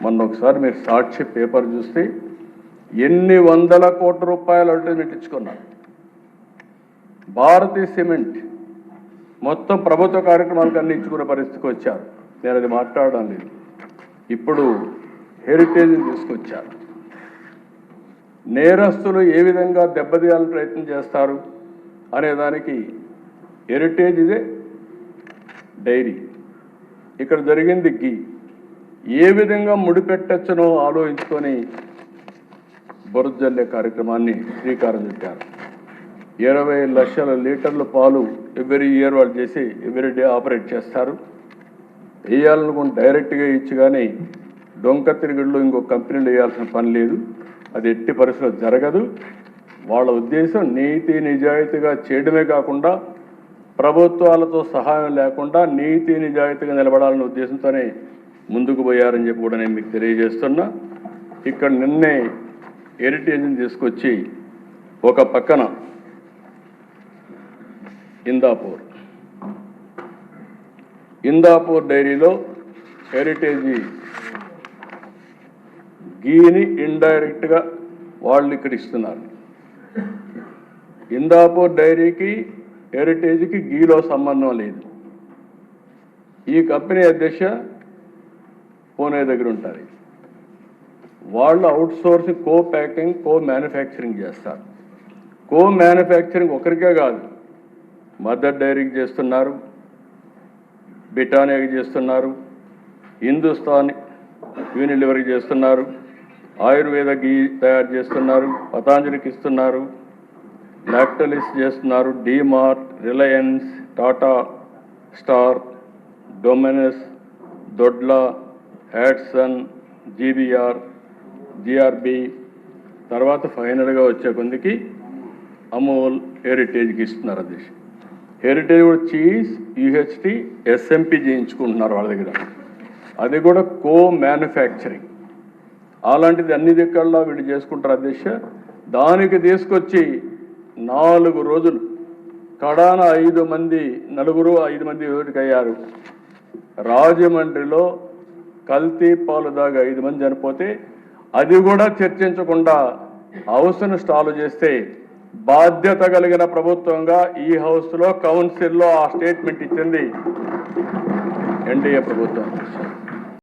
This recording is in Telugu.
మొన్న ఒకసారి మీరు సాక్షి పేపర్ చూస్తే ఎన్ని వందల కోట్ల రూపాయలు అల్టిమేట్ ఇచ్చుకున్నారు. భారతీయ సిమెంట్ మొత్తం ప్రభుత్వ కార్యక్రమాలకు అన్ని ఇచ్చుకునే పరిస్థితికి వచ్చారు. నేను అది మాట్లాడడం లేదు. ఇప్పుడు హెరిటేజ్ని తీసుకొచ్చారు. నేరస్తులు ఏ విధంగా దెబ్బతీయాలని ప్రయత్నం చేస్తారు అనేదానికి హెరిటేజ్ ఇదే డైరీ, ఇక్కడ జరిగింది గీ, ఏ విధంగా ముడిపెట్టచ్చునో ఆలోచించుకొని బురదజల్లే కార్యక్రమాన్ని శ్రీకారం చుట్టారు. 20 లక్షల లీటర్ల పాలు ఎవ్రీ ఇయర్ వాళ్ళు చేసి ఎవ్రీ డే ఆపరేట్ చేస్తారు. వేయాలనుకుని డైరెక్ట్గా ఇచ్చి కానీ డొంక తిరుగుళ్ళు ఇంకో కంపెనీలు వేయాల్సిన పని లేదు. అది ఎట్టి పరిస్థితుల్లో జరగదు. వాళ్ళ ఉద్దేశం నీతి నిజాయితీగా చేయడమే కాకుండా ప్రభుత్వాలతో సహాయం లేకుండా నీతి నిజాయితీగా నిలబడాలనే ఉద్దేశంతోనే ముందుకు పోయారని చెప్పి కూడా నేను మీకు తెలియజేస్తున్నా. ఇక్కడ నిన్నే హెరిటేజ్ని తీసుకొచ్చి ఒక పక్కన ఇందాపూర్ డైరీలో హెరిటేజ్ గీని ఇండైరెక్ట్గా వాళ్ళు ఇక్కడ ఇస్తున్నారు. ఇందాపూర్ డైరీకి హెరిటేజ్కి గీలో సంబంధం లేదు. ఈ కంపెనీ అధ్యక్ష పూణే దగ్గర ఉంటారు. వాళ్ళు అవుట్ సోర్సింగ్, కో ప్యాకింగ్, కో మ్యానుఫ్యాక్చరింగ్ చేస్తారు. కో మ్యానుఫ్యాక్చరింగ్ ఒకరికే కాదు, మదర్ డైరీకి చేస్తున్నారు, బిటానియాకి చేస్తున్నారు, హిందుస్థాన్ యూనిలివర్కి చేస్తున్నారు, ఆయుర్వేద గీ తయారు చేస్తున్నారు, పతాంజలికి ఇస్తున్నారు, లాక్టలిస్ చేస్తున్నారు, DMart, Reliance, Tata star, Domino's, Dodla, Hatsun, GBR, GRB, తర్వాత ఫైనల్గా వచ్చే కొందికి అమూల్ హెరిటేజ్కి ఇస్తున్నారు. అది హెరిటేజ్ కూడా చీజ్, యూహెచ్టీ, ఎస్ఎంపి చేయించుకుంటున్నారు వాళ్ళ దగ్గర. అది కూడా కో మ్యానుఫ్యాక్చరింగ్. అలాంటిది అన్ని దిక్కల్లో వీళ్ళు చేసుకుంటారు అధ్యక్ష. దానికి తీసుకొచ్చి 4 రోజులు కడాన 5 మంది, 5 మంది అయ్యారు. రాజమండ్రిలో కల్తీ పాలు దాగా 5 మంది చనిపోతే అది కూడా చర్చించకుండా హౌస్ను స్టాల్ చేస్తే బాధ్యత కలిగిన ప్రభుత్వంగా ఈ హౌస్లో, కౌన్సిల్లో ఆ స్టేట్మెంట్ ఇచ్చింది ఎన్డీఏ ప్రభుత్వం.